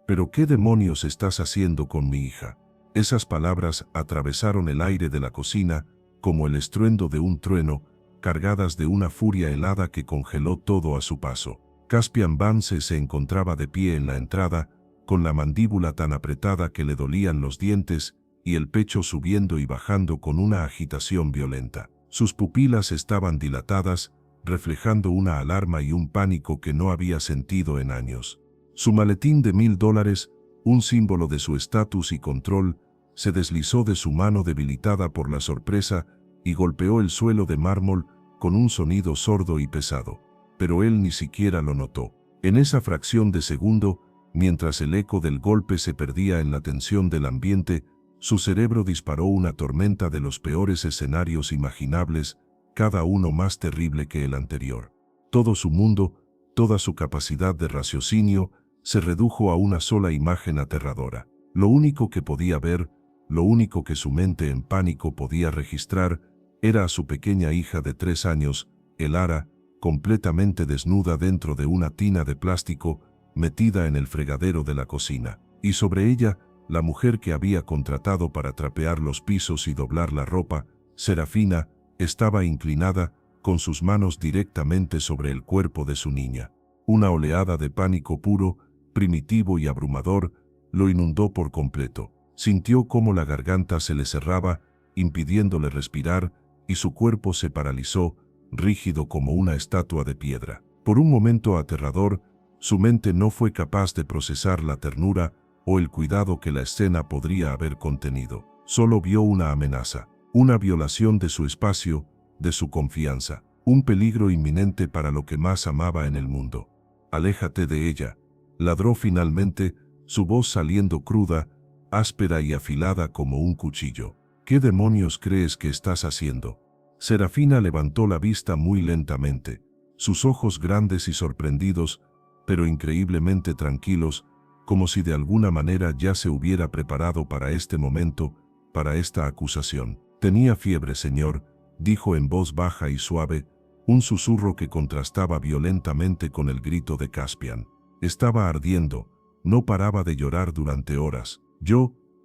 «¿Pero qué demonios estás haciendo con mi hija?». Esas palabras atravesaron el aire de la cocina como el estruendo de un trueno, cargadas de una furia helada que congeló todo a su paso. Caspian Vance se encontraba de pie en la entrada, con la mandíbula tan apretada que le dolían los dientes y el pecho subiendo y bajando con una agitación violenta. Sus pupilas estaban dilatadas, reflejando una alarma y un pánico que no había sentido en años. Su maletín de $1000, un símbolo de su estatus y control, se deslizó de su mano debilitada por la sorpresa y golpeó el suelo de mármol con un sonido sordo y pesado. Pero él ni siquiera lo notó. En esa fracción de segundo, mientras el eco del golpe se perdía en la tensión del ambiente, su cerebro disparó una tormenta de los peores escenarios imaginables, cada uno más terrible que el anterior. Todo su mundo, toda su capacidad de raciocinio, se redujo a una sola imagen aterradora. Lo único que podía ver, lo único que su mente en pánico podía registrar, era a su pequeña hija de 3 años, Elara, completamente desnuda dentro de una tina de plástico, metida en el fregadero de la cocina. Y sobre ella, la mujer que había contratado para trapear los pisos y doblar la ropa, Serafina, estaba inclinada, con sus manos directamente sobre el cuerpo de su niña. Una oleada de pánico puro, primitivo y abrumador, lo inundó por completo. Sintió cómo la garganta se le cerraba, impidiéndole respirar, y su cuerpo se paralizó, rígido como una estatua de piedra. Por un momento aterrador, su mente no fue capaz de procesar la ternura o el cuidado que la escena podría haber contenido. Solo vio una amenaza, una violación de su espacio, de su confianza, un peligro inminente para lo que más amaba en el mundo. «Aléjate de ella», ladró finalmente, su voz saliendo cruda, áspera y afilada como un cuchillo. «¿Qué demonios crees que estás haciendo?». Serafina levantó la vista muy lentamente, sus ojos grandes y sorprendidos, pero increíblemente tranquilos, como si de alguna manera ya se hubiera preparado para este momento, para esta acusación. «Tenía fiebre, señor», dijo en voz baja y suave, un susurro que contrastaba violentamente con el grito de Caspian. «Estaba ardiendo, no paraba de llorar durante horas.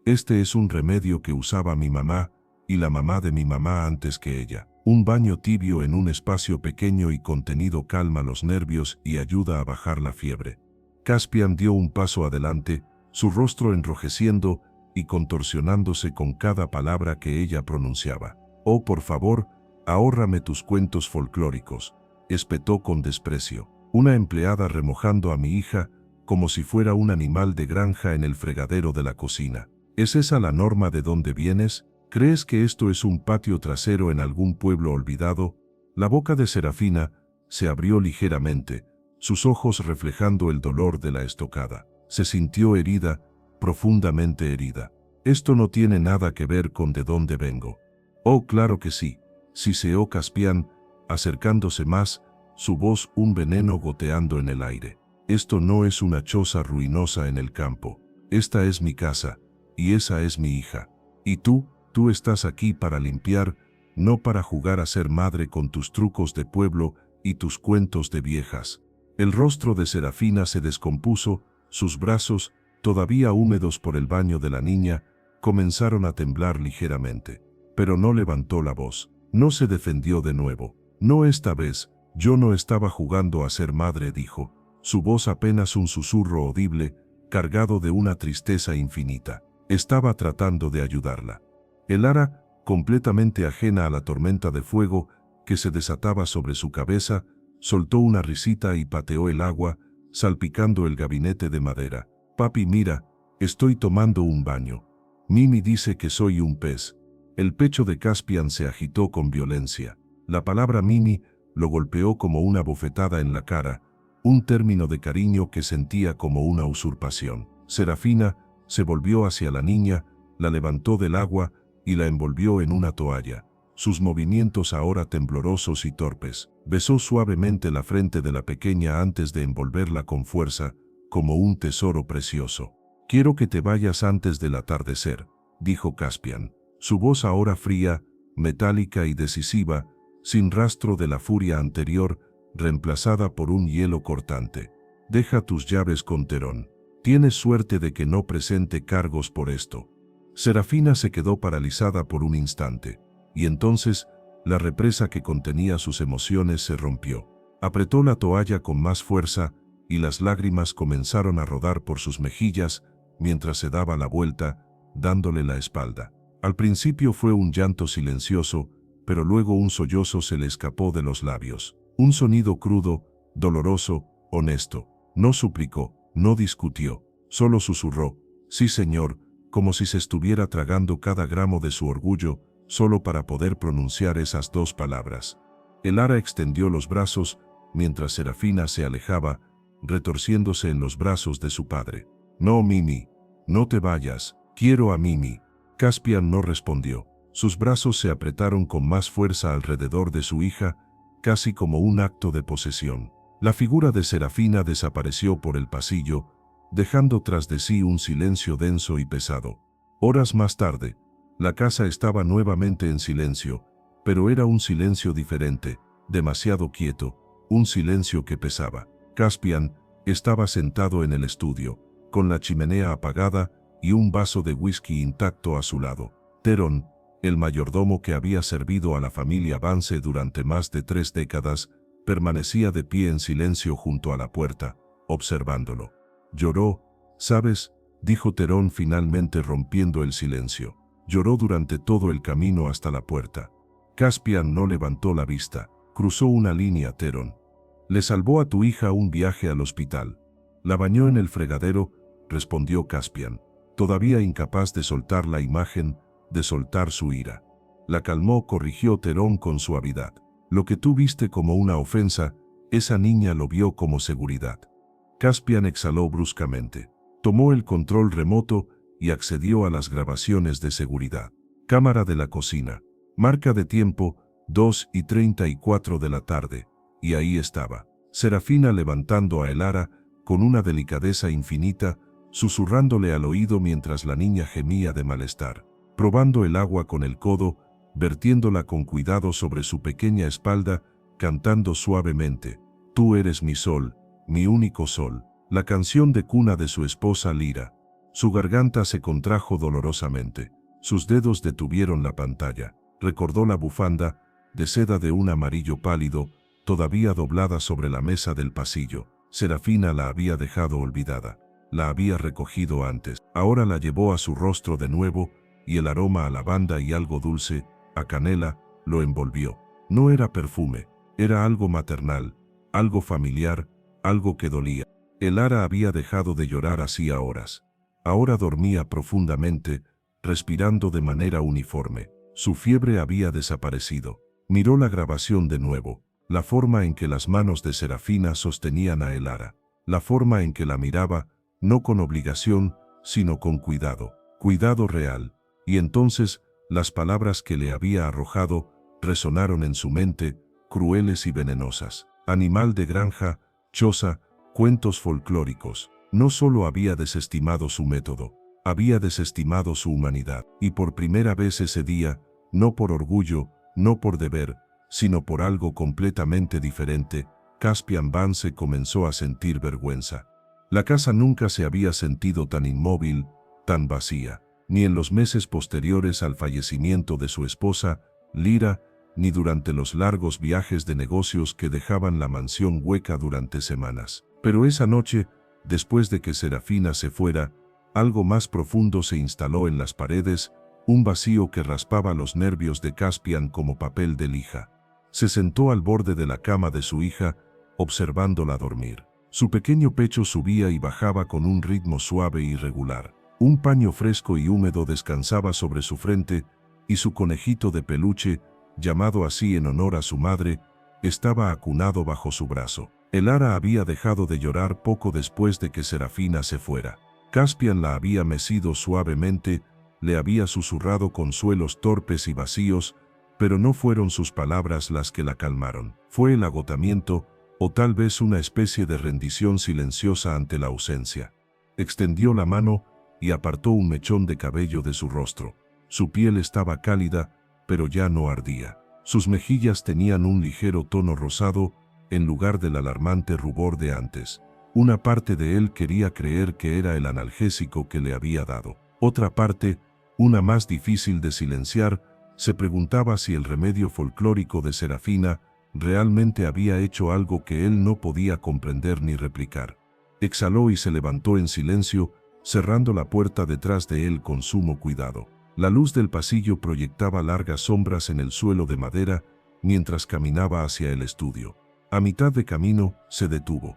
Este es un remedio que usaba mi mamá, y la mamá de mi mamá antes que ella. Un baño tibio en un espacio pequeño y contenido calma los nervios y ayuda a bajar la fiebre». Caspian dio un paso adelante, su rostro enrojeciendo y contorsionándose con cada palabra que ella pronunciaba. «Oh, por favor, ahórrame tus cuentos folclóricos», espetó con desprecio. «Una empleada remojando a mi hija como si fuera un animal de granja en el fregadero de la cocina. ¿Es esa la norma de dónde vienes? ¿Crees que esto es un patio trasero en algún pueblo olvidado?». La boca de Serafina se abrió ligeramente, sus ojos reflejando el dolor de la estocada. Se sintió herida, profundamente herida. «Esto no tiene nada que ver con de dónde vengo». «Oh, claro que sí», siseó Caspian, acercándose más, su voz un veneno goteando en el aire. «Esto no es una choza ruinosa en el campo. Esta es mi casa, y esa es mi hija. Y tú estás aquí para limpiar, no para jugar a ser madre con tus trucos de pueblo y tus cuentos de viejas». El rostro de Serafina se descompuso, sus brazos, todavía húmedos por el baño de la niña, comenzaron a temblar ligeramente. Pero no levantó la voz, no se defendió de nuevo. «No esta vez, yo no estaba jugando a ser madre», dijo, su voz apenas un susurro audible, cargado de una tristeza infinita. Estaba tratando de ayudarla. Elara, completamente ajena a la tormenta de fuego que se desataba sobre su cabeza, soltó una risita y pateó el agua, salpicando el gabinete de madera. «Papi, mira, estoy tomando un baño. Mimi dice que soy un pez». El pecho de Caspian se agitó con violencia. La palabra Mimi lo golpeó como una bofetada en la cara, un término de cariño que sentía como una usurpación. Serafina se volvió hacia la niña, la levantó del agua y la envolvió en una toalla. Sus movimientos ahora temblorosos y torpes. Besó suavemente la frente de la pequeña antes de envolverla con fuerza, como un tesoro precioso. «Quiero que te vayas antes del atardecer», dijo Caspian. Su voz ahora fría, metálica y decisiva, sin rastro de la furia anterior, reemplazada por un hielo cortante. «Deja tus llaves con Terón». Tienes suerte de que no presente cargos por esto. Serafina se quedó paralizada por un instante, y entonces la represa que contenía sus emociones se rompió. Apretó la toalla con más fuerza y las lágrimas comenzaron a rodar por sus mejillas mientras se daba la vuelta, dándole la espalda. Al principio fue un llanto silencioso, pero luego un sollozo se le escapó de los labios. Un sonido crudo, doloroso, honesto. No suplicó, no discutió, solo susurró, sí señor, como si se estuviera tragando cada gramo de su orgullo, solo para poder pronunciar esas dos palabras. Elara extendió los brazos, mientras Serafina se alejaba, retorciéndose en los brazos de su padre. No, Mimi, no te vayas, quiero a Mimi. Caspian no respondió. Sus brazos se apretaron con más fuerza alrededor de su hija, casi como un acto de posesión. La figura de Serafina desapareció por el pasillo, dejando tras de sí un silencio denso y pesado. Horas más tarde, la casa estaba nuevamente en silencio, pero era un silencio diferente, demasiado quieto, un silencio que pesaba. Caspian estaba sentado en el estudio, con la chimenea apagada y un vaso de whisky intacto a su lado. Theron, el mayordomo que había servido a la familia Vance durante más de 3 décadas, permanecía de pie en silencio junto a la puerta, observándolo. Lloró, ¿sabes?, dijo Theron finalmente rompiendo el silencio. Lloró durante todo el camino hasta la puerta. Caspian no levantó la vista. Cruzó una línea, Theron. Le salvó a tu hija un viaje al hospital. La bañó en el fregadero, respondió Caspian, todavía incapaz de soltar la imagen, de soltar su ira. La calmó, corrigió Theron con suavidad. Lo que tú viste como una ofensa, esa niña lo vio como seguridad. Caspian exhaló bruscamente. Tomó el control remoto y accedió a las grabaciones de seguridad. Cámara de la cocina. Marca de tiempo, 2:34 de la tarde. Y ahí estaba. Serafina levantando a Elara, con una delicadeza infinita, susurrándole al oído mientras la niña gemía de malestar. Probando el agua con el codo, vertiéndola con cuidado sobre su pequeña espalda, cantando suavemente, «Tú eres mi sol, mi único sol», la canción de cuna de su esposa Lyra. Su garganta se contrajo dolorosamente. Sus dedos detuvieron la pantalla. Recordó la bufanda, de seda de un amarillo pálido, todavía doblada sobre la mesa del pasillo. Serafina la había dejado olvidada. La había recogido antes. Ahora la llevó a su rostro de nuevo, y el aroma a lavanda y algo dulce, a canela, lo envolvió. No era perfume, era algo maternal, algo familiar, algo que dolía. Elara había dejado de llorar hacía horas. Ahora dormía profundamente, respirando de manera uniforme. Su fiebre había desaparecido. Miró la grabación de nuevo, la forma en que las manos de Serafina sostenían a Elara, la forma en que la miraba, no con obligación, sino con cuidado, cuidado real. Y entonces, las palabras que le había arrojado resonaron en su mente, crueles y venenosas. Animal de granja, choza, cuentos folclóricos. No solo había desestimado su método, había desestimado su humanidad. Y por primera vez ese día, no por orgullo, no por deber, sino por algo completamente diferente, Caspian Vance comenzó a sentir vergüenza. La casa nunca se había sentido tan inmóvil, tan vacía, ni en los meses posteriores al fallecimiento de su esposa, Lyra, ni durante los largos viajes de negocios que dejaban la mansión hueca durante semanas. Pero esa noche, después de que Serafina se fuera, algo más profundo se instaló en las paredes, un vacío que raspaba los nervios de Caspian como papel de lija. Se sentó al borde de la cama de su hija, observándola dormir. Su pequeño pecho subía y bajaba con un ritmo suave y regular. Un paño fresco y húmedo descansaba sobre su frente, y su conejito de peluche, llamado así en honor a su madre, estaba acunado bajo su brazo. Elara había dejado de llorar poco después de que Serafina se fuera. Caspian la había mecido suavemente, le había susurrado consuelos torpes y vacíos, pero no fueron sus palabras las que la calmaron. Fue el agotamiento, o tal vez una especie de rendición silenciosa ante la ausencia. Extendió la mano y apartó un mechón de cabello de su rostro. Su piel estaba cálida, pero ya no ardía. Sus mejillas tenían un ligero tono rosado, en lugar del alarmante rubor de antes. Una parte de él quería creer que era el analgésico que le había dado. Otra parte, una más difícil de silenciar, se preguntaba si el remedio folclórico de Serafina realmente había hecho algo que él no podía comprender ni replicar. Exhaló y se levantó en silencio, cerrando la puerta detrás de él con sumo cuidado. La luz del pasillo proyectaba largas sombras en el suelo de madera mientras caminaba hacia el estudio. A mitad de camino, se detuvo.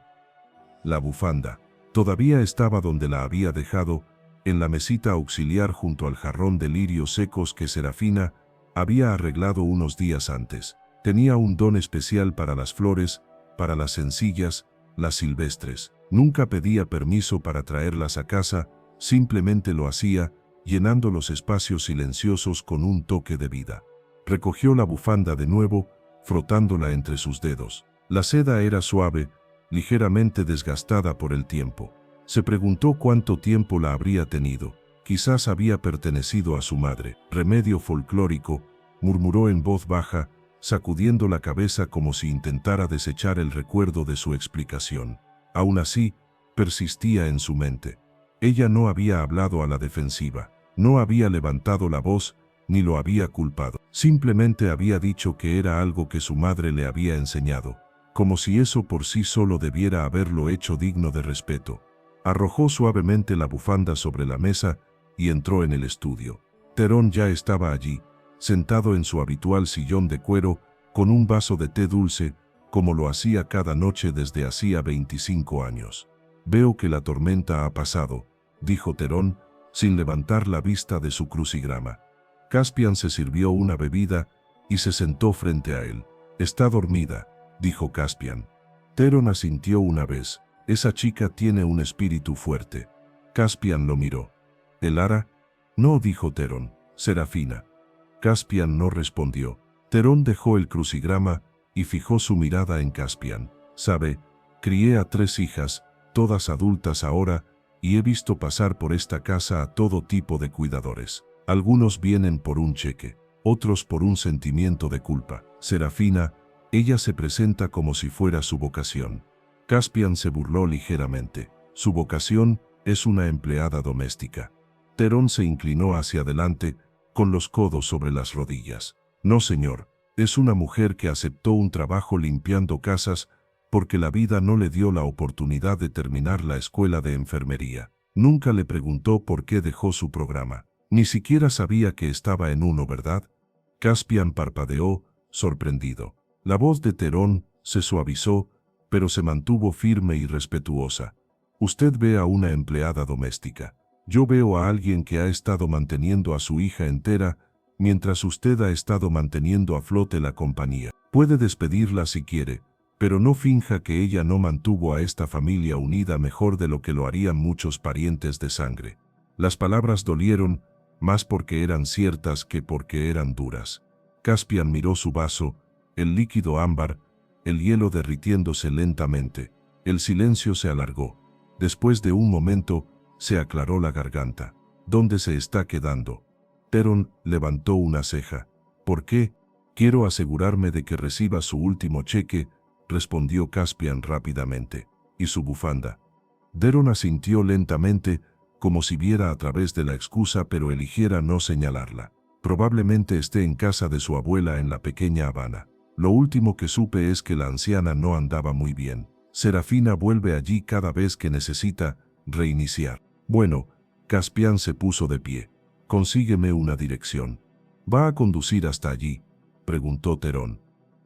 La bufanda todavía estaba donde la había dejado, en la mesita auxiliar junto al jarrón de lirios secos que Serafina había arreglado unos días antes. Tenía un don especial para las flores, para las sencillas, las silvestres. Nunca pedía permiso para traerlas a casa, simplemente lo hacía, llenando los espacios silenciosos con un toque de vida. Recogió la bufanda de nuevo, frotándola entre sus dedos. La seda era suave, ligeramente desgastada por el tiempo. Se preguntó cuánto tiempo la habría tenido. Quizás había pertenecido a su madre. Remedio folclórico, murmuró en voz baja, sacudiendo la cabeza como si intentara desechar el recuerdo de su explicación. Aún así, persistía en su mente. Ella no había hablado a la defensiva, no había levantado la voz, ni lo había culpado. Simplemente había dicho que era algo que su madre le había enseñado, como si eso por sí solo debiera haberlo hecho digno de respeto. Arrojó suavemente la bufanda sobre la mesa y entró en el estudio. Terón ya estaba allí, sentado en su habitual sillón de cuero, con un vaso de té dulce, como lo hacía cada noche desde hacía 25 años. «Veo que la tormenta ha pasado», dijo Terón, sin levantar la vista de su crucigrama. Caspian se sirvió una bebida y se sentó frente a él. «Está dormida», dijo Caspian. Terón asintió una vez. «Esa chica tiene un espíritu fuerte». Caspian lo miró. «¿Elara?» «No», dijo Terón. «Serafina». Caspian no respondió. Terón dejó el crucigrama y fijó su mirada en Caspian. «Sabe, crié a 3 hijas, todas adultas ahora, y he visto pasar por esta casa a todo tipo de cuidadores. Algunos vienen por un cheque, otros por un sentimiento de culpa. Serafina, ella se presenta como si fuera su vocación». Caspian se burló ligeramente. «Su vocación es una empleada doméstica». Terón se inclinó hacia adelante, con los codos sobre las rodillas. «No, señor, es una mujer que aceptó un trabajo limpiando casas porque la vida no le dio la oportunidad de terminar la escuela de enfermería. Nunca le preguntó por qué dejó su programa. Ni siquiera sabía que estaba en uno, ¿verdad?» Caspian parpadeó, sorprendido. La voz de Terón se suavizó, pero se mantuvo firme y respetuosa. «Usted ve a una empleada doméstica. Yo veo a alguien que ha estado manteniendo a su hija entera, mientras usted ha estado manteniendo a flote la compañía. Puede despedirla si quiere, pero no finja que ella no mantuvo a esta familia unida mejor de lo que lo harían muchos parientes de sangre». Las palabras dolieron, más porque eran ciertas que porque eran duras. Caspian miró su vaso, el líquido ámbar, el hielo derritiéndose lentamente. El silencio se alargó. Después de un momento, se aclaró la garganta. «¿Dónde se está quedando?» Terón levantó una ceja. «¿Por qué?» «Quiero asegurarme de que reciba su último cheque», respondió Caspian rápidamente. «¿Y su bufanda?» Terón asintió lentamente, como si viera a través de la excusa pero eligiera no señalarla. «Probablemente esté en casa de su abuela en la pequeña Habana. Lo último que supe es que la anciana no andaba muy bien. Serafina vuelve allí cada vez que necesita reiniciar». «Bueno», Caspian se puso de pie. «Consígueme una dirección». «¿Va a conducir hasta allí?», preguntó Terón.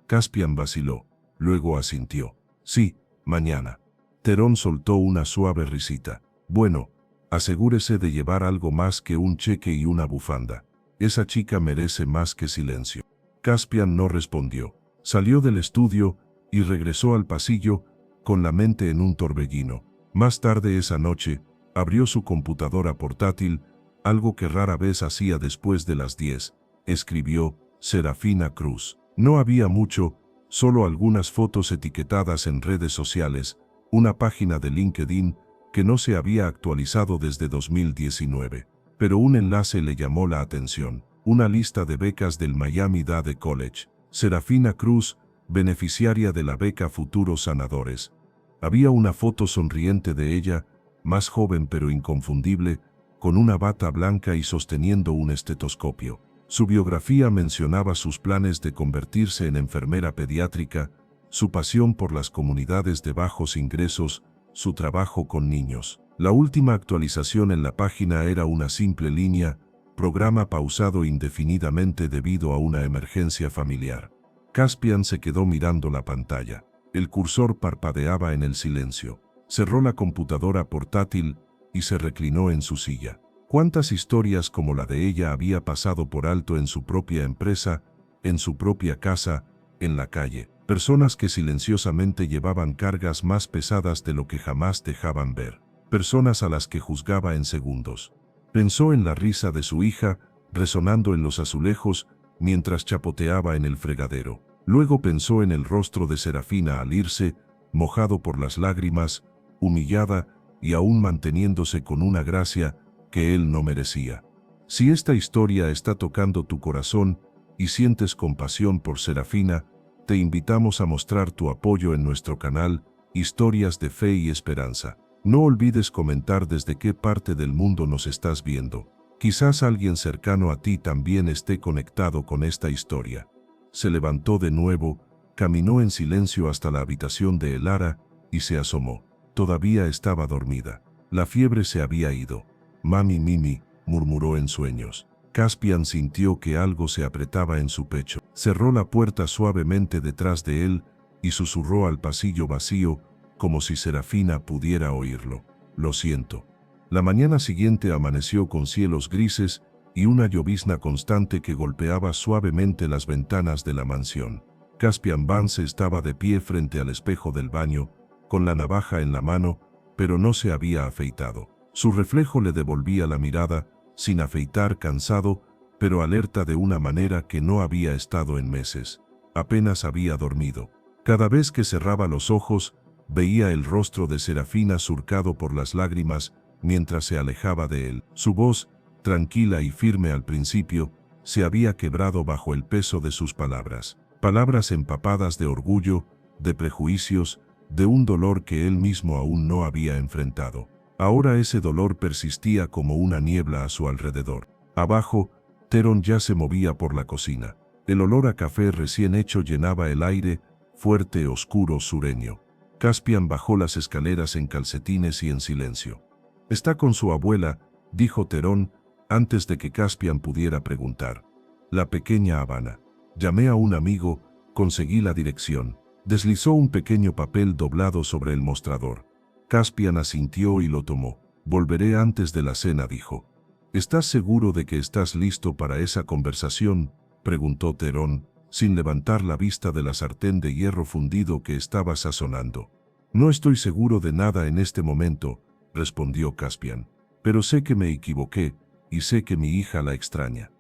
Caspian vaciló, luego asintió. «Sí, mañana». Terón soltó una suave risita. «Bueno, asegúrese de llevar algo más que un cheque y una bufanda. Esa chica merece más que silencio». Caspian no respondió. Salió del estudio y regresó al pasillo, con la mente en un torbellino. Más tarde esa noche, abrió su computadora portátil, algo que rara vez hacía después de las 10. Escribió «Serafina Cruz». No había mucho, solo algunas fotos etiquetadas en redes sociales, una página de LinkedIn que no se había actualizado desde 2019. Pero un enlace le llamó la atención. Una lista de becas del Miami-Dade College. Serafina Cruz, beneficiaria de la beca Futuros Sanadores. Había una foto sonriente de ella, más joven pero inconfundible, con una bata blanca y sosteniendo un estetoscopio. Su biografía mencionaba sus planes de convertirse en enfermera pediátrica, su pasión por las comunidades de bajos ingresos, su trabajo con niños. La última actualización en la página era una simple línea: programa pausado indefinidamente debido a una emergencia familiar. Caspian se quedó mirando la pantalla. El cursor parpadeaba en el silencio. Cerró la computadora portátil y se reclinó en su silla. ¿Cuántas historias como la de ella había pasado por alto en su propia empresa, en su propia casa, en la calle? Personas que silenciosamente llevaban cargas más pesadas de lo que jamás dejaban ver. Personas a las que juzgaba en segundos. Pensó en la risa de su hija, resonando en los azulejos, mientras chapoteaba en el fregadero. Luego pensó en el rostro de Serafina al irse, mojado por las lágrimas, humillada y aún manteniéndose con una gracia que él no merecía. Si esta historia está tocando tu corazón y sientes compasión por Serafina, te invitamos a mostrar tu apoyo en nuestro canal, Historias de Fe y Esperanza. No olvides comentar desde qué parte del mundo nos estás viendo. Quizás alguien cercano a ti también esté conectado con esta historia. Se levantó de nuevo, caminó en silencio hasta la habitación de Elara y se asomó. Todavía estaba dormida. La fiebre se había ido. Mami Mimi, murmuró en sueños. Caspian sintió que algo se apretaba en su pecho. Cerró la puerta suavemente detrás de él y susurró al pasillo vacío, como si Serafina pudiera oírlo. Lo siento. La mañana siguiente amaneció con cielos grises y una llovizna constante que golpeaba suavemente las ventanas de la mansión. Caspian Vance estaba de pie frente al espejo del baño, con la navaja en la mano, pero no se había afeitado. Su reflejo le devolvía la mirada, sin afeitar, cansado, pero alerta de una manera que no había estado en meses. Apenas había dormido. Cada vez que cerraba los ojos, veía el rostro de Serafina surcado por las lágrimas mientras se alejaba de él. Su voz, tranquila y firme al principio, se había quebrado bajo el peso de sus palabras. Palabras empapadas de orgullo, de prejuicios, de un dolor que él mismo aún no había enfrentado. Ahora ese dolor persistía como una niebla a su alrededor. Abajo, Teron ya se movía por la cocina. El olor a café recién hecho llenaba el aire, fuerte, oscuro, sureño. Caspian bajó las escaleras en calcetines y en silencio. «Está con su abuela», dijo Terón, antes de que Caspian pudiera preguntar. «La pequeña Habana». Llamé a un amigo, conseguí la dirección. Deslizó un pequeño papel doblado sobre el mostrador. Caspian asintió y lo tomó. «Volveré antes de la cena», dijo. «¿Estás seguro de que estás listo para esa conversación?», preguntó Terón, sin levantar la vista de la sartén de hierro fundido que estaba sazonando. «No estoy seguro de nada en este momento», respondió Caspian. «Pero sé que me equivoqué, y sé que mi hija la extraña».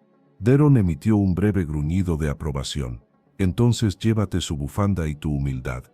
Teron emitió un breve gruñido de aprobación. «Entonces llévate su bufanda y tu humildad».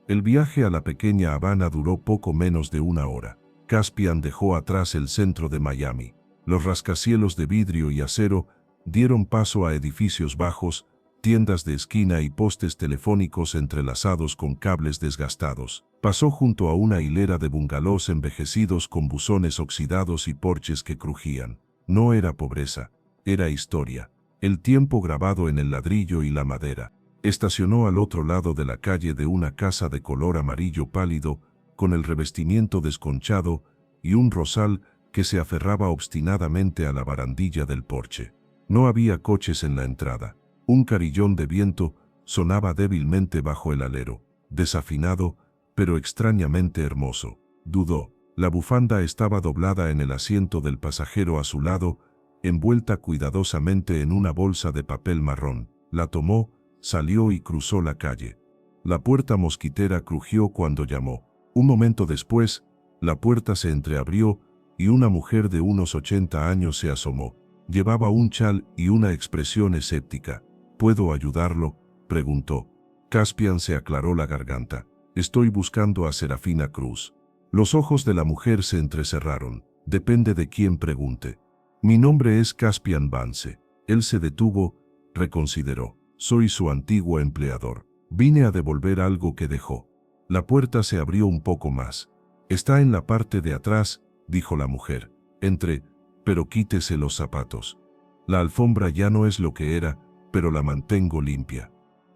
El viaje a la pequeña Habana duró poco menos de una hora. Caspian dejó atrás el centro de Miami. Los rascacielos de vidrio y acero dieron paso a edificios bajos, tiendas de esquina y postes telefónicos entrelazados con cables desgastados. Pasó junto a una hilera de bungalows envejecidos con buzones oxidados y porches que crujían. No era pobreza, era historia. El tiempo grabado en el ladrillo y la madera. Estacionó al otro lado de la calle de una casa de color amarillo pálido, con el revestimiento desconchado y un rosal que se aferraba obstinadamente a la barandilla del porche. No había coches en la entrada. Un carillón de viento sonaba débilmente bajo el alero, desafinado, pero extrañamente hermoso. Dudó. La bufanda estaba doblada en el asiento del pasajero a su lado, envuelta cuidadosamente en una bolsa de papel marrón. La tomó, salió y cruzó la calle. La puerta mosquitera crujió cuando llamó. Un momento después, la puerta se entreabrió y una mujer de unos 80 años se asomó. Llevaba un chal y una expresión escéptica. «¿Puedo ayudarlo?», preguntó. Caspian se aclaró la garganta. «Estoy buscando a Serafina Cruz». Los ojos de la mujer se entrecerraron. «Depende de quién pregunte». «Mi nombre es Caspian Vance». Él se detuvo, reconsideró. «Soy su antiguo empleador. Vine a devolver algo que dejó». La puerta se abrió un poco más. «Está en la parte de atrás», dijo la mujer. «Entre, pero quítese los zapatos. La alfombra ya no es lo que era, pero la mantengo limpia».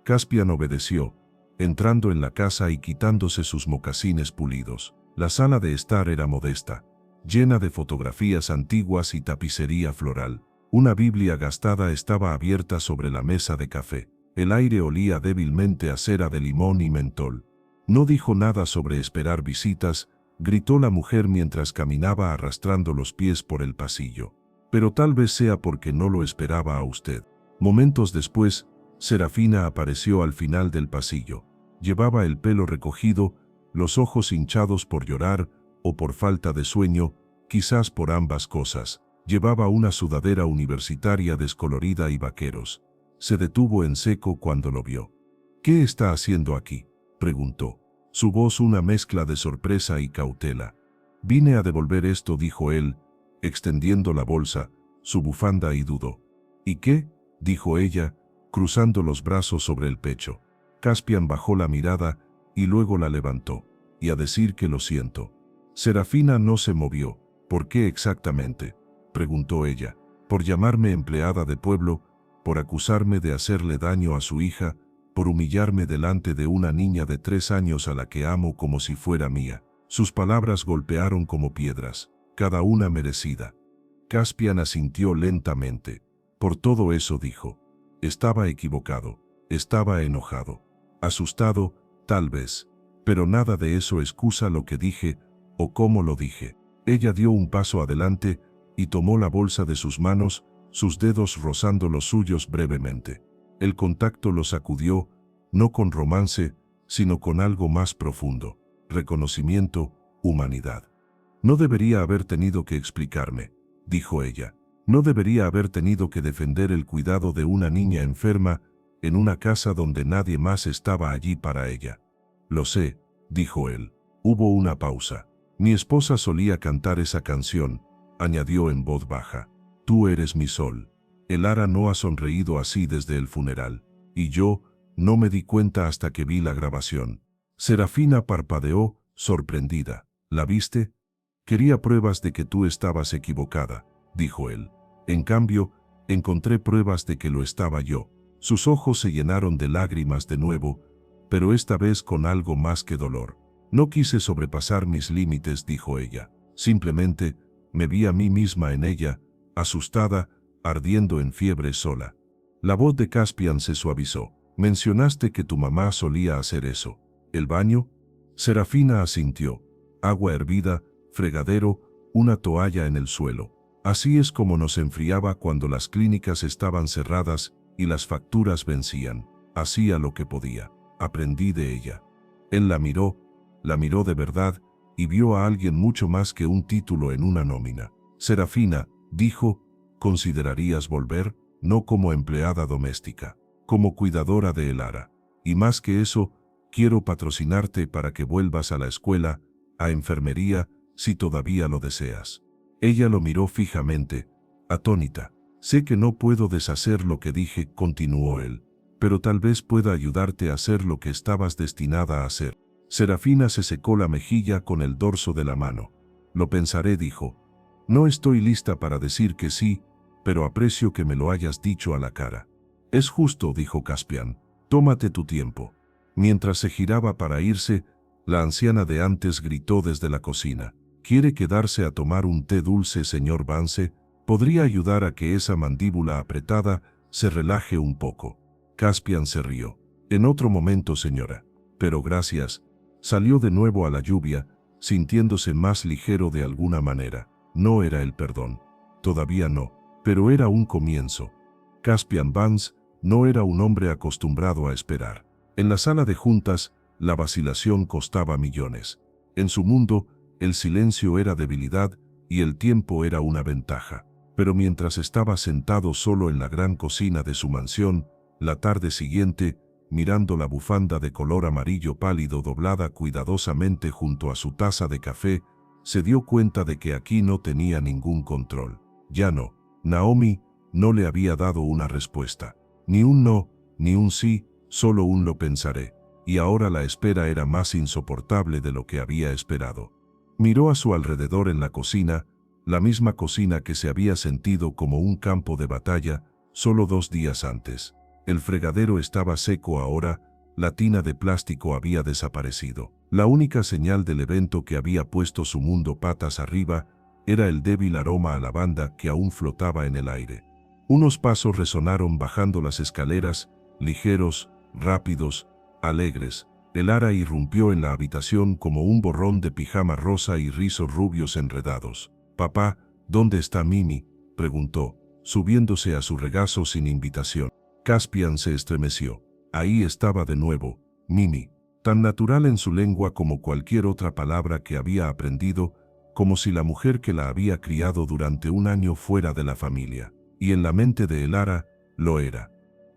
Caspian obedeció, entrando en la casa y quitándose sus mocasines pulidos. La sala de estar era modesta, llena de fotografías antiguas y tapicería floral. Una Biblia gastada estaba abierta sobre la mesa de café. El aire olía débilmente a cera de limón y mentol. «No dijo nada sobre esperar visitas», gritó la mujer mientras caminaba arrastrando los pies por el pasillo. «Pero tal vez sea porque no lo esperaba a usted». Momentos después, Serafina apareció al final del pasillo. Llevaba el pelo recogido, los ojos hinchados por llorar o por falta de sueño, quizás por ambas cosas. Llevaba una sudadera universitaria descolorida y vaqueros. Se detuvo en seco cuando lo vio. «¿Qué está haciendo aquí?», preguntó. Su voz una mezcla de sorpresa y cautela. «Vine a devolver esto», dijo él, extendiendo la bolsa, su bufanda, y dudó. «¿Y qué?», dijo ella, cruzando los brazos sobre el pecho. Caspian bajó la mirada y luego la levantó. «Y a decir que lo siento». Serafina no se movió. «¿Por qué exactamente?», preguntó ella. «¿Por llamarme empleada de pueblo? ¿Por acusarme de hacerle daño a su hija? ¿Por humillarme delante de una niña de 3 años a la que amo como si fuera mía?». Sus palabras golpearon como piedras, cada una merecida. Caspian asintió lentamente. «Por todo eso», dijo. «Estaba equivocado, estaba enojado, asustado, tal vez, pero nada de eso excusa lo que dije o cómo lo dije». Ella dio un paso adelante y tomó la bolsa de sus manos, sus dedos rozando los suyos brevemente. El contacto lo sacudió, no con romance, sino con algo más profundo: reconocimiento, humanidad. «No debería haber tenido que explicarme», dijo ella. «No debería haber tenido que defender el cuidado de una niña enferma en una casa donde nadie más estaba allí para ella». «Lo sé», dijo él. Hubo una pausa. «Mi esposa solía cantar esa canción», añadió en voz baja. «Tú eres mi sol». El ara no ha sonreído así desde el funeral. Y yo no me di cuenta hasta que vi la grabación. Serafina parpadeó, sorprendida. «¿La viste? Quería pruebas de que tú estabas equivocada», dijo él. «En cambio, encontré pruebas de que lo estaba yo». Sus ojos se llenaron de lágrimas de nuevo, pero esta vez con algo más que dolor. «No quise sobrepasar mis límites», dijo ella. «Simplemente me vi a mí misma en ella, asustada, ardiendo en fiebre sola». La voz de Caspian se suavizó. «Mencionaste que tu mamá solía hacer eso. ¿El baño?». Serafina asintió. «Agua hervida, fregadero, una toalla en el suelo. Así es como nos enfriaba cuando las clínicas estaban cerradas y las facturas vencían. Hacía lo que podía. Aprendí de ella». Él la miró de verdad, y vio a alguien mucho más que un título en una nómina. «Serafina», dijo, «¿considerarías volver? No como empleada doméstica, como cuidadora de el ara. Y más que eso, quiero patrocinarte para que vuelvas a la escuela, a enfermería, si todavía lo deseas». Ella lo miró fijamente, atónita. «Sé que no puedo deshacer lo que dije», continuó él, «pero tal vez pueda ayudarte a hacer lo que estabas destinada a hacer». Serafina se secó la mejilla con el dorso de la mano. «Lo pensaré», dijo. «No estoy lista para decir que sí, pero aprecio que me lo hayas dicho a la cara». «Es justo», dijo Caspian. «Tómate tu tiempo». Mientras se giraba para irse, la anciana de antes gritó desde la cocina. «¿Quiere quedarse a tomar un té dulce, señor Vance? Podría ayudar a que esa mandíbula apretada se relaje un poco». Caspian se rió. «En otro momento, señora. Pero gracias». Salió de nuevo a la lluvia, sintiéndose más ligero de alguna manera. No era el perdón. Todavía no. Pero era un comienzo. Caspian Vance no era un hombre acostumbrado a esperar. En la sala de juntas, la vacilación costaba millones. En su mundo, el silencio era debilidad y el tiempo era una ventaja. Pero mientras estaba sentado solo en la gran cocina de su mansión, la tarde siguiente, mirando la bufanda de color amarillo pálido doblada cuidadosamente junto a su taza de café, se dio cuenta de que aquí no tenía ningún control. Ya no. Naomi no le había dado una respuesta. Ni un no, ni un sí, solo un «lo pensaré». y ahora la espera era más insoportable de lo que había esperado. Miró a su alrededor en la cocina, la misma cocina que se había sentido como un campo de batalla solo 2 días antes. El fregadero estaba seco ahora, la tina de plástico había desaparecido. La única señal del evento que había puesto su mundo patas arriba era el débil aroma a lavanda que aún flotaba en el aire. Unos pasos resonaron bajando las escaleras, ligeros, rápidos, alegres. Elara irrumpió en la habitación como un borrón de pijama rosa y rizos rubios enredados. «Papá, ¿dónde está Mimi?», preguntó, subiéndose a su regazo sin invitación. Caspian se estremeció. Ahí estaba de nuevo, Mimi, tan natural en su lengua como cualquier otra palabra que había aprendido, como si la mujer que la había criado durante un año fuera de la familia. Y en la mente de Elara, lo era.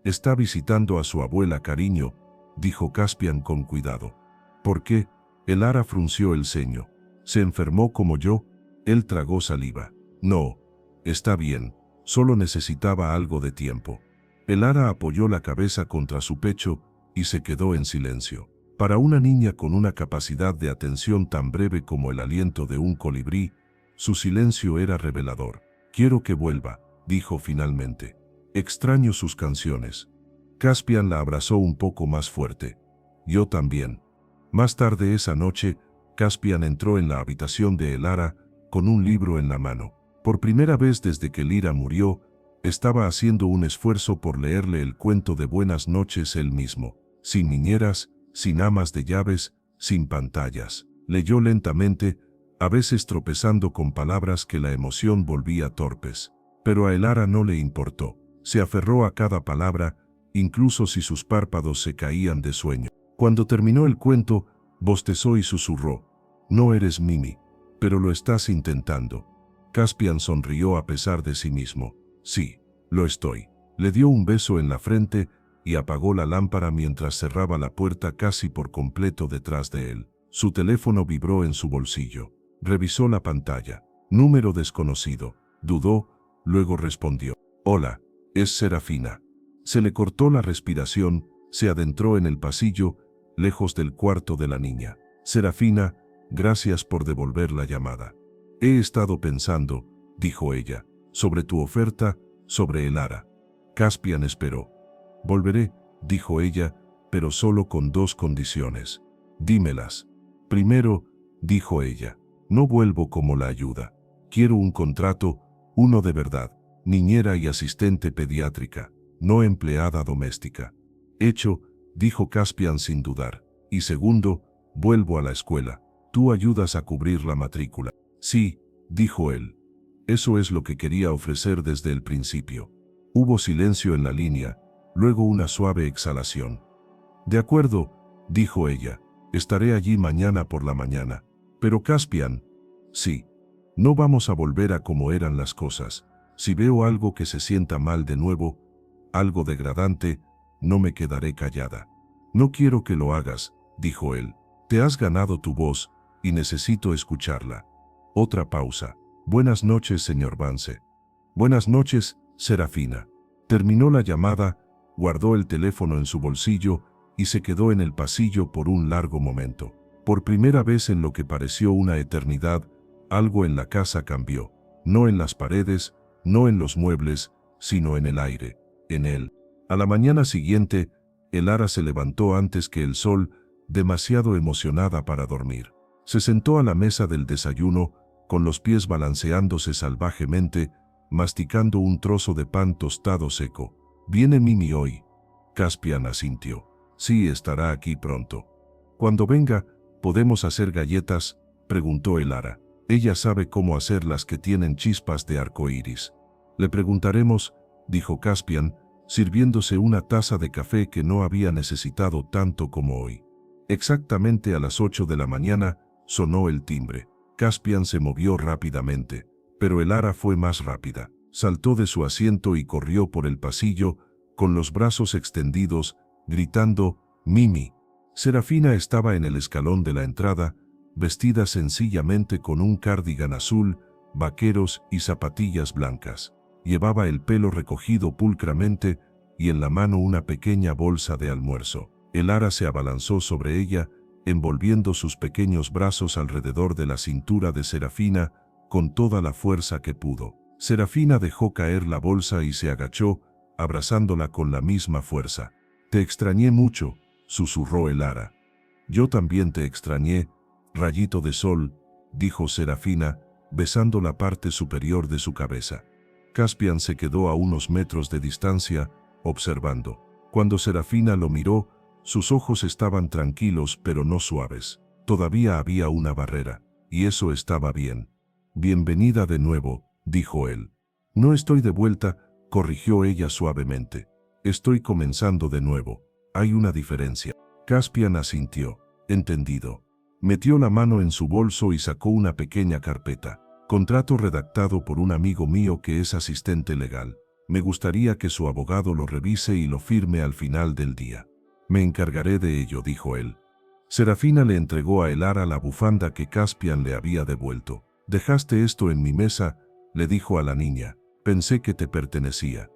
«Está visitando a su abuela, cariño», dijo Caspian con cuidado. «¿Por qué?». Elara frunció el ceño. «¿Se enfermó como yo?». Él tragó saliva. «No, está bien, solo necesitaba algo de tiempo». Elara apoyó la cabeza contra su pecho y se quedó en silencio. Para una niña con una capacidad de atención tan breve como el aliento de un colibrí, su silencio era revelador. «Quiero que vuelva», dijo finalmente. «Extraño sus canciones». Caspian la abrazó un poco más fuerte. «Yo también». Más tarde esa noche, Caspian entró en la habitación de Elara con un libro en la mano. Por primera vez desde que Lyra murió, estaba haciendo un esfuerzo por leerle el cuento de buenas noches él mismo. Sin niñeras, sin amas de llaves, sin pantallas. Leyó lentamente, a veces tropezando con palabras que la emoción volvía torpes. Pero a Elara no le importó. Se aferró a cada palabra, incluso si sus párpados se caían de sueño. Cuando terminó el cuento, bostezó y susurró: «No eres Mimi, pero lo estás intentando». Caspian sonrió a pesar de sí mismo. «Sí, lo estoy». Le dio un beso en la frente y apagó la lámpara mientras cerraba la puerta casi por completo detrás de él. Su teléfono vibró en su bolsillo. Revisó la pantalla. Número desconocido. Dudó, luego respondió. «Hola, es Serafina». Se le cortó la respiración, se adentró en el pasillo, lejos del cuarto de la niña. «Serafina, gracias por devolver la llamada. He estado pensando», dijo ella, «sobre tu oferta, sobre Elara». Caspian esperó. «Volveré», dijo ella, «pero solo con 2 condiciones». «Dímelas». «Primero», dijo ella, «no vuelvo como la ayuda. Quiero un contrato, uno de verdad, niñera y asistente pediátrica, no empleada doméstica». «Hecho», dijo Caspian sin dudar. «Y segundo, vuelvo a la escuela. Tú ayudas a cubrir la matrícula». «Sí», dijo él. Eso es lo que quería ofrecer desde el principio. Hubo silencio en la línea, luego una suave exhalación. «De acuerdo», dijo ella, «estaré allí mañana por la mañana». «Pero Caspian». «Sí. No vamos a volver a como eran las cosas. Si veo algo que se sienta mal de nuevo, algo degradante, no me quedaré callada». «No quiero que lo hagas», dijo él. «Te has ganado tu voz, y necesito escucharla». Otra pausa. «Buenas noches, señor Vance». «Buenas noches, Serafina». Terminó la llamada, guardó el teléfono en su bolsillo y se quedó en el pasillo por un largo momento. Por primera vez en lo que pareció una eternidad, algo en la casa cambió. No en las paredes, no en los muebles, sino en el aire, en él. A la mañana siguiente, Elara se levantó antes que el sol, demasiado emocionada para dormir. Se sentó a la mesa del desayuno, con los pies balanceándose salvajemente, masticando un trozo de pan tostado seco. «¿Viene Mimi hoy?». Caspian asintió. «Sí, estará aquí pronto». «Cuando venga, ¿podemos hacer galletas?», preguntó Elara. «Ella sabe cómo hacer las que tienen chispas de arco iris». «Le preguntaremos», dijo Caspian, sirviéndose una taza de café que no había necesitado tanto como hoy. Exactamente a las 8 de la mañana, sonó el timbre. Caspian se movió rápidamente, pero Elara fue más rápida. Saltó de su asiento y corrió por el pasillo, con los brazos extendidos, gritando: «Mimi». Serafina estaba en el escalón de la entrada, vestida sencillamente con un cardigan azul, vaqueros y zapatillas blancas. Llevaba el pelo recogido pulcramente y en la mano una pequeña bolsa de almuerzo. El ara se abalanzó sobre ella, envolviendo sus pequeños brazos alrededor de la cintura de Serafina con toda la fuerza que pudo. Serafina dejó caer la bolsa y se agachó, abrazándola con la misma fuerza. «Te extrañé mucho», susurró el ara. «Yo también te extrañé, rayito de sol», dijo Serafina, besando la parte superior de su cabeza. Caspian se quedó a unos metros de distancia, observando. Cuando Serafina lo miró, sus ojos estaban tranquilos pero no suaves. Todavía había una barrera, y eso estaba bien. «Bienvenida de nuevo», dijo él. «No estoy de vuelta», corrigió ella suavemente. «Estoy comenzando de nuevo. Hay una diferencia». Caspian asintió. «Entendido». Metió la mano en su bolso y sacó una pequeña carpeta. «Contrato redactado por un amigo mío que es asistente legal. Me gustaría que su abogado lo revise y lo firme al final del día». «Me encargaré de ello», dijo él. Serafina le entregó a el ara la bufanda que Caspian le había devuelto. «Dejaste esto en mi mesa», le dijo a la niña. «Pensé que te pertenecía».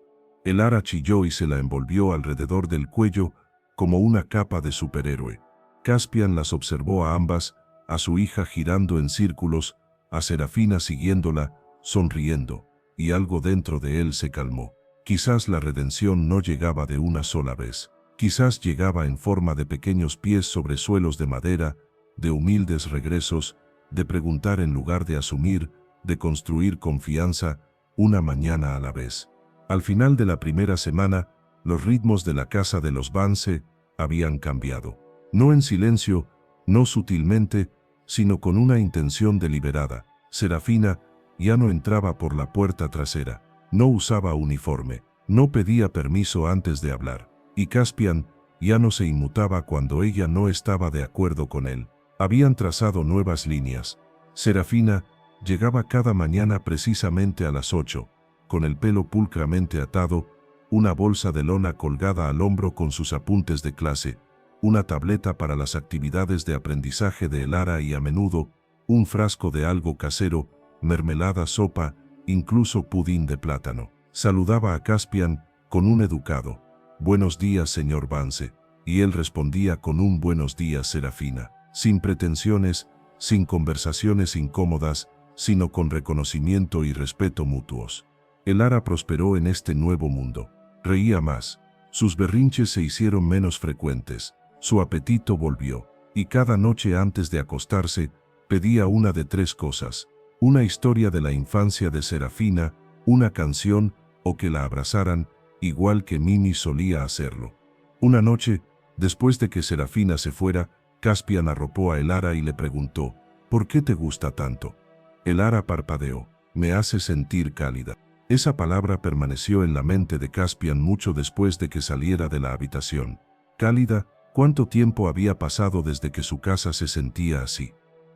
El ara chilló y se la envolvió alrededor del cuello como una capa de superhéroe. Caspian las observó a ambas, a su hija girando en círculos, a Serafina siguiéndola, sonriendo, y algo dentro de él se calmó. Quizás la redención no llegaba de una sola vez. Quizás llegaba en forma de pequeños pies sobre suelos de madera, de humildes regresos, de preguntar en lugar de asumir, de construir confianza, una mañana a la vez. Al final de la primera semana, los ritmos de la casa de los Vance habían cambiado. No en silencio, no sutilmente, sino con una intención deliberada. Serafina ya no entraba por la puerta trasera, no usaba uniforme, no pedía permiso antes de hablar. Y Caspian ya no se inmutaba cuando ella no estaba de acuerdo con él. Habían trazado nuevas líneas. Serafina llegaba cada mañana precisamente a las 8, con el pelo pulcramente atado, una bolsa de lona colgada al hombro con sus apuntes de clase, una tableta para las actividades de aprendizaje de el ara y a menudo un frasco de algo casero, mermelada, sopa, incluso pudín de plátano. Saludaba a Caspian con un educado «Buenos días, señor Vance», y él respondía con un «Buenos días, Serafina», sin pretensiones, sin conversaciones incómodas, sino con reconocimiento y respeto mutuos. El ara prosperó en este nuevo mundo. Reía más. Sus berrinches se hicieron menos frecuentes. Su apetito volvió. Y cada noche antes de acostarse, pedía una de tres cosas: una historia de la infancia de Serafina, una canción, o que la abrazaran, igual que Mimi solía hacerlo. Una noche, después de que Serafina se fuera, Caspian arropó a el ara y le preguntó: «¿Por qué te gusta tanto?». El ara parpadeó. «Me hace sentir cálida». Esa palabra permaneció en la mente de Caspian mucho después de que saliera de la habitación. Cálida, ¿cuánto tiempo había pasado desde que su casa se sentía así?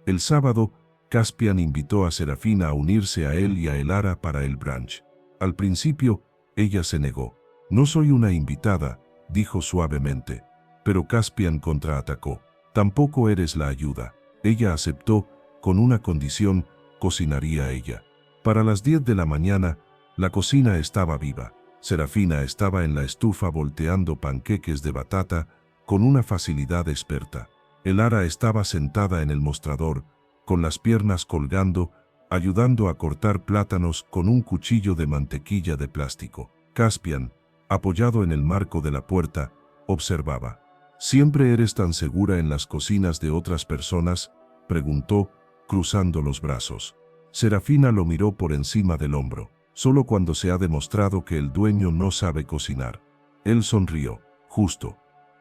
El sábado, Caspian invitó a Serafina a unirse a él y a el ara para el brunch. Al principio, ella se negó. «No soy una invitada», dijo suavemente. Pero Caspian contraatacó. «Tampoco eres la ayuda». Ella aceptó, con una condición: cocinaría ella. Para las 10 de la mañana, la cocina estaba viva. Serafina estaba en la estufa volteando panqueques de batata con una facilidad experta. El ara estaba sentada en el mostrador, con las piernas colgando, ayudando a cortar plátanos con un cuchillo de mantequilla de plástico. Caspian, apoyado en el marco de la puerta, observaba. «¿Siempre eres tan segura en las cocinas de otras personas?», preguntó, cruzando los brazos. Serafina lo miró por encima del hombro. «Solo cuando se ha demostrado que el dueño no sabe cocinar». Él sonrió. «Justo.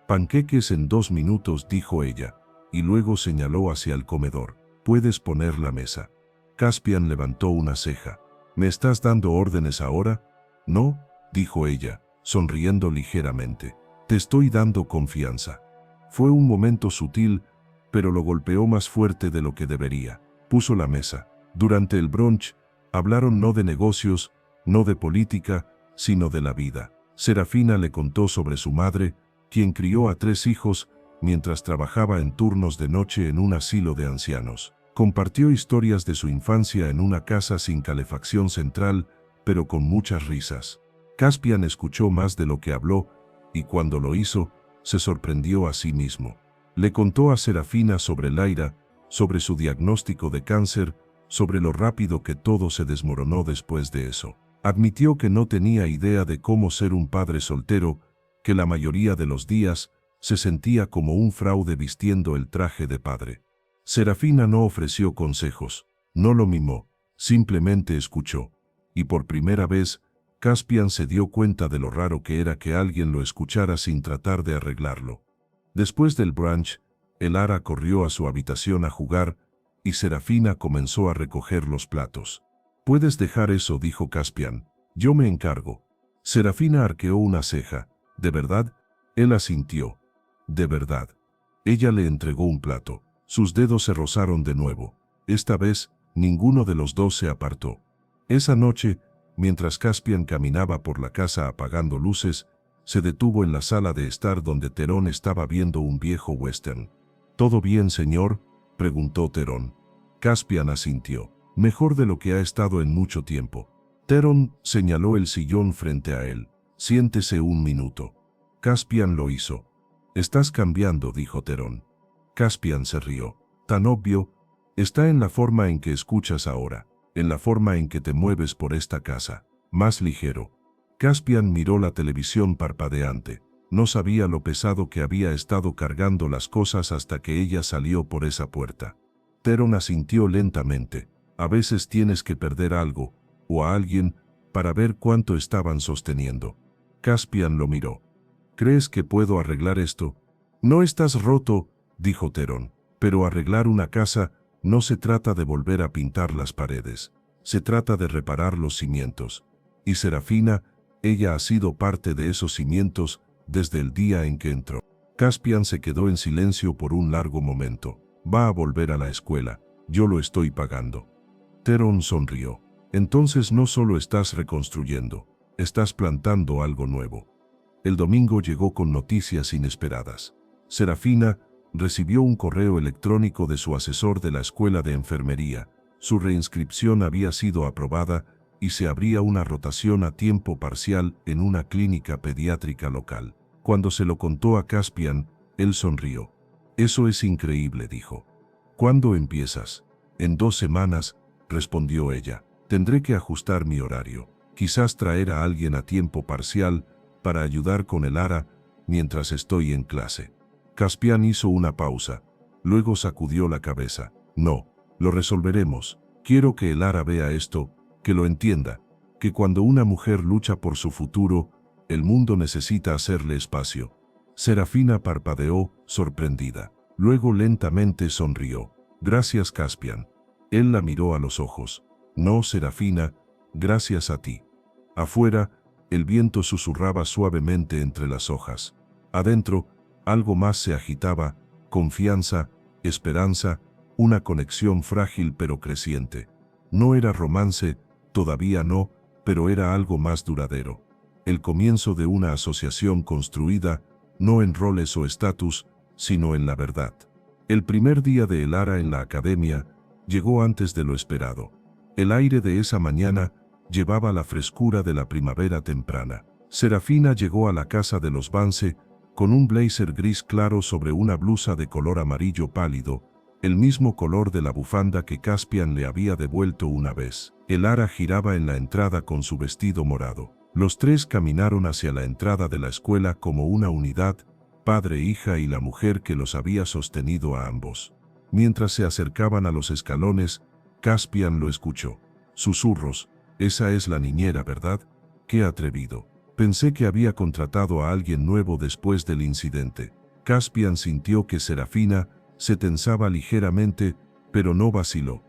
Panqueques en 2 minutos», dijo ella, y luego señaló hacia el comedor. «Puedes poner la mesa». Caspian levantó una ceja. «¿Me estás dando órdenes ahora?». «No», dijo ella, sonriendo ligeramente. «Te estoy dando confianza». Fue un momento sutil, pero lo golpeó más fuerte de lo que debería. Puso la mesa. Durante el brunch, hablaron no de negocios, no de política, sino de la vida. Serafina le contó sobre su madre, quien crió a 3 hijos mientras trabajaba en turnos de noche en un asilo de ancianos. Compartió historias de su infancia en una casa sin calefacción central, pero con muchas risas. Caspian escuchó más de lo que habló, y cuando lo hizo, se sorprendió a sí mismo. Le contó a Serafina sobre Laira, sobre su diagnóstico de cáncer, sobre lo rápido que todo se desmoronó después de eso. Admitió que no tenía idea de cómo ser un padre soltero, que la mayoría de los días se sentía como un fraude vistiendo el traje de padre. Serafina no ofreció consejos, no lo mimó, simplemente escuchó. Y por primera vez, Caspian se dio cuenta de lo raro que era que alguien lo escuchara sin tratar de arreglarlo. Después del brunch, Elara corrió a su habitación a jugar, y Serafina comenzó a recoger los platos. «Puedes dejar eso», dijo Caspian. «Yo me encargo». Serafina arqueó una ceja. «¿De verdad?» Él asintió. «De verdad». Ella le entregó un plato. Sus dedos se rozaron de nuevo. Esta vez, ninguno de los dos se apartó. Esa noche, mientras Caspian caminaba por la casa apagando luces, se detuvo en la sala de estar donde Terón estaba viendo un viejo western. «¿Todo bien, señor?», preguntó Terón. Caspian asintió. «Mejor de lo que ha estado en mucho tiempo». Terón señaló el sillón frente a él. «Siéntese un minuto». Caspian lo hizo. «Estás cambiando», dijo Terón. Caspian se rió. «Tan obvio. Está en la forma en que escuchas ahora, en la forma en que te mueves por esta casa. Más ligero». Caspian miró la televisión parpadeante. No sabía lo pesado que había estado cargando las cosas hasta que ella salió por esa puerta. Terón asintió lentamente. «A veces tienes que perder algo, o a alguien, para ver cuánto estaban sosteniendo». Caspian lo miró. «¿Crees que puedo arreglar esto?» «No estás roto», dijo Terón. «Pero arreglar una casa no se trata de volver a pintar las paredes. Se trata de reparar los cimientos. Y Serafina, ella ha sido parte de esos cimientos desde el día en que entró». Caspian se quedó en silencio por un largo momento. «Va a volver a la escuela. Yo lo estoy pagando». Terón sonrió. «Entonces no solo estás reconstruyendo, estás plantando algo nuevo». El domingo llegó con noticias inesperadas. Serafina recibió un correo electrónico de su asesor de la escuela de enfermería. Su reinscripción había sido aprobada y se abría una rotación a tiempo parcial en una clínica pediátrica local. Cuando se lo contó a Caspian, él sonrió. «Eso es increíble», dijo. «¿Cuándo empiezas?» «En 2 semanas», respondió ella. «Tendré que ajustar mi horario. Quizás traer a alguien a tiempo parcial para ayudar con Elara mientras estoy en clase». Caspian hizo una pausa. Luego sacudió la cabeza. «No, lo resolveremos. Quiero que Elara vea esto, que lo entienda, que cuando una mujer lucha por su futuro, el mundo necesita hacerle espacio». Serafina parpadeó, sorprendida. Luego lentamente sonrió. «Gracias, Caspian». Él la miró a los ojos. «No, Serafina, gracias a ti». Afuera, el viento susurraba suavemente entre las hojas. Adentro, algo más se agitaba: confianza, esperanza, una conexión frágil pero creciente. No era romance, todavía no, pero era algo más duradero. El comienzo de una asociación construida, no en roles o estatus, sino en la verdad. El primer día de Elara en la academia llegó antes de lo esperado. El aire de esa mañana llevaba la frescura de la primavera temprana. Serafina llegó a la casa de los Vance con un blazer gris claro sobre una blusa de color amarillo pálido, el mismo color de la bufanda que Caspian le había devuelto una vez. Elara giraba en la entrada con su vestido morado. Los tres caminaron hacia la entrada de la escuela como una unidad, padre, hija y la mujer que los había sostenido a ambos. Mientras se acercaban a los escalones, Caspian lo escuchó. Susurros: «Esa es la niñera, ¿verdad? Qué atrevido. Pensé que había contratado a alguien nuevo después del incidente». Caspian sintió que Serafina se tensaba ligeramente, pero no vaciló.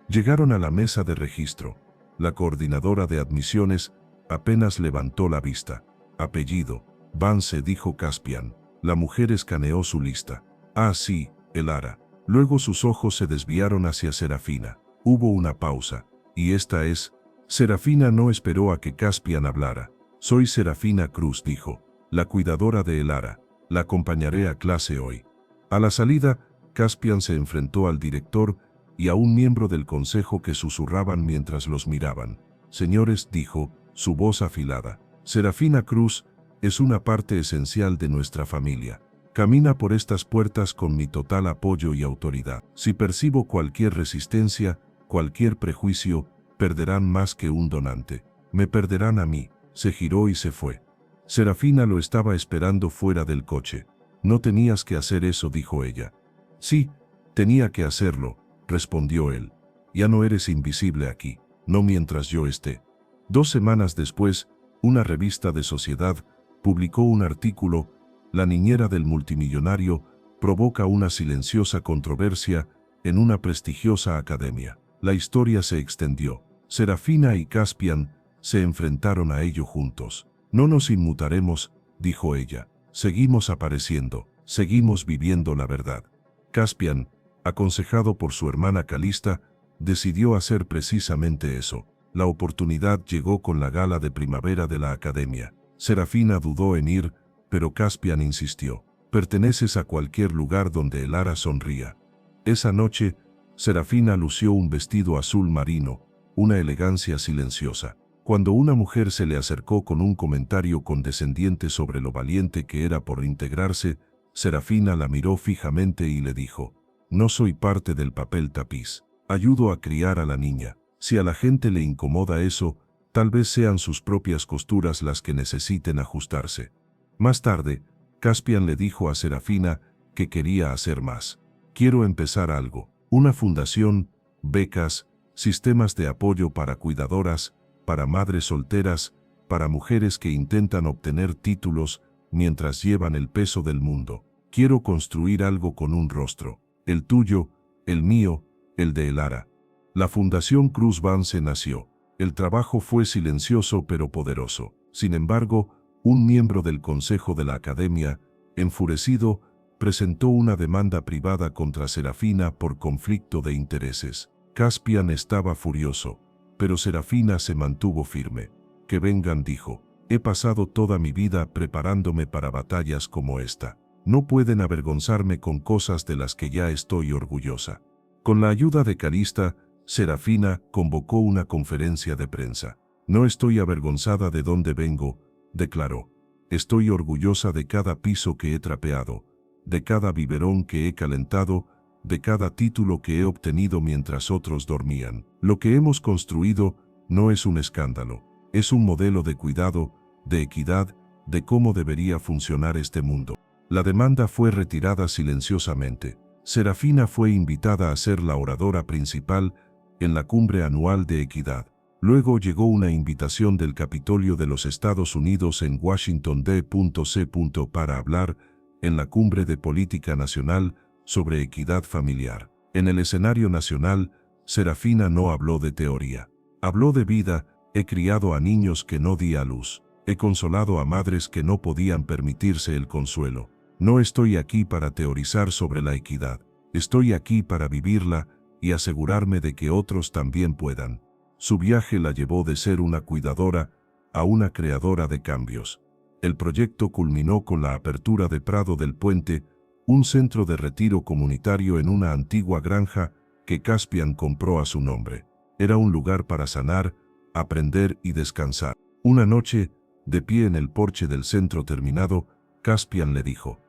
Llegaron a la mesa de registro. La coordinadora de admisiones apenas levantó la vista. «Apellido Vance», dijo Caspian. La mujer escaneó su lista. «Ah, sí, Elara». Luego sus ojos se desviaron hacia Serafina. Hubo una pausa. «¿Y esta es?» Serafina no esperó a que Caspian hablara. «Soy Serafina Cruz», dijo, «la cuidadora de Elara. La acompañaré a clase hoy». A la salida, Caspian se enfrentó al director y a un miembro del consejo que susurraban mientras los miraban. «Señores», dijo, su voz afilada, «Serafina Cruz Es una parte esencial de nuestra familia. Camina por estas puertas con mi total apoyo y autoridad. Si percibo cualquier resistencia, cualquier prejuicio, perderán más que un donante. Me perderán a mí. Se giró y se fue. Serafina lo estaba esperando fuera del coche. No tenías que hacer eso, dijo ella. Sí, tenía que hacerlo, respondió él. Ya no eres invisible aquí, no mientras yo esté. 2 semanas después, una revista de sociedad publicó un artículo: La niñera del multimillonario provoca una silenciosa controversia en una prestigiosa academia. La historia se extendió. Serafina y Caspian se enfrentaron a ello juntos. No nos inmutaremos, dijo ella. Seguimos apareciendo, seguimos viviendo la verdad. Caspian, aconsejado por su hermana Calista, decidió hacer precisamente eso. La oportunidad llegó con la gala de primavera de la academia. Serafina dudó en ir, pero Caspian insistió. Perteneces a cualquier lugar donde el ara sonría. Esa noche, Serafina lució un vestido azul marino, una elegancia silenciosa. Cuando una mujer se le acercó con un comentario condescendiente sobre lo valiente que era por integrarse, Serafina la miró fijamente y le dijo: no soy parte del papel tapiz. Ayudo a criar a la niña. Si a la gente le incomoda eso, tal vez sean sus propias costuras las que necesiten ajustarse. Más tarde, Caspian le dijo a Serafina que quería hacer más. Quiero empezar algo. Una fundación, becas, sistemas de apoyo para cuidadoras, para madres solteras, para mujeres que intentan obtener títulos mientras llevan el peso del mundo. Quiero construir algo con un rostro. El tuyo, el mío, el de Elara. La Fundación Cruz Vance nació. El trabajo fue silencioso pero poderoso. Sin embargo, un miembro del consejo de la academia, enfurecido, presentó una demanda privada contra Serafina por conflicto de intereses. Caspian estaba furioso, pero Serafina se mantuvo firme. Que vengan, dijo. He pasado toda mi vida preparándome para batallas como esta. No pueden avergonzarme con cosas de las que ya estoy orgullosa. Con la ayuda de Calista, Serafina convocó una conferencia de prensa. No estoy avergonzada de dónde vengo, declaró. Estoy orgullosa de cada piso que he trapeado, de cada biberón que he calentado, de cada título que he obtenido mientras otros dormían. Lo que hemos construido no es un escándalo, es un modelo de cuidado, de equidad, de cómo debería funcionar este mundo. La demanda fue retirada silenciosamente. Serafina fue invitada a ser la oradora principal en la cumbre anual de equidad. Luego llegó una invitación del Capitolio de los Estados Unidos en Washington D.C. para hablar en la cumbre de política nacional sobre equidad familiar. En el escenario nacional, Serafina no habló de teoría. Habló de vida. He criado a niños que no di a luz. He consolado a madres que no podían permitirse el consuelo. No estoy aquí para teorizar sobre la equidad. Estoy aquí para vivirla y asegurarme de que otros también puedan. Su viaje la llevó de ser una cuidadora a una creadora de cambios. El proyecto culminó con la apertura de Prado del Puente, un centro de retiro comunitario en una antigua granja que Caspian compró a su nombre. Era un lugar para sanar, aprender y descansar. Una noche, de pie en el porche del centro terminado, Caspian le dijo: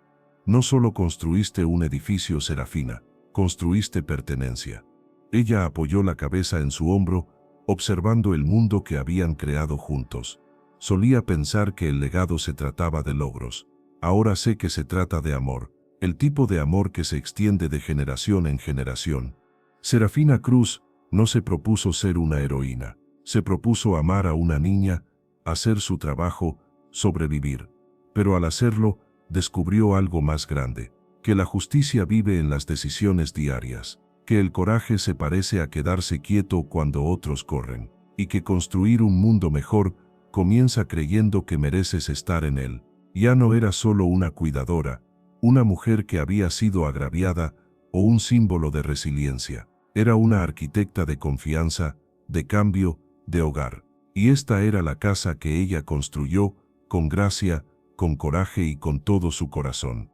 no solo construiste un edificio, Serafina, construiste pertenencia. Ella apoyó la cabeza en su hombro, observando el mundo que habían creado juntos. Solía pensar que el legado se trataba de logros. Ahora sé que se trata de amor, el tipo de amor que se extiende de generación en generación. Serafina Cruz no se propuso ser una heroína. Se propuso amar a una niña, hacer su trabajo, sobrevivir. Pero al hacerlo, descubrió algo más grande, que la justicia vive en las decisiones diarias, que el coraje se parece a quedarse quieto cuando otros corren, y que construir un mundo mejor comienza creyendo que mereces estar en él. Ya no era solo una cuidadora, una mujer que había sido agraviada o un símbolo de resiliencia. Era una arquitecta de confianza, de cambio, de hogar. Y esta era la casa que ella construyó, con gracia, con coraje y con todo su corazón.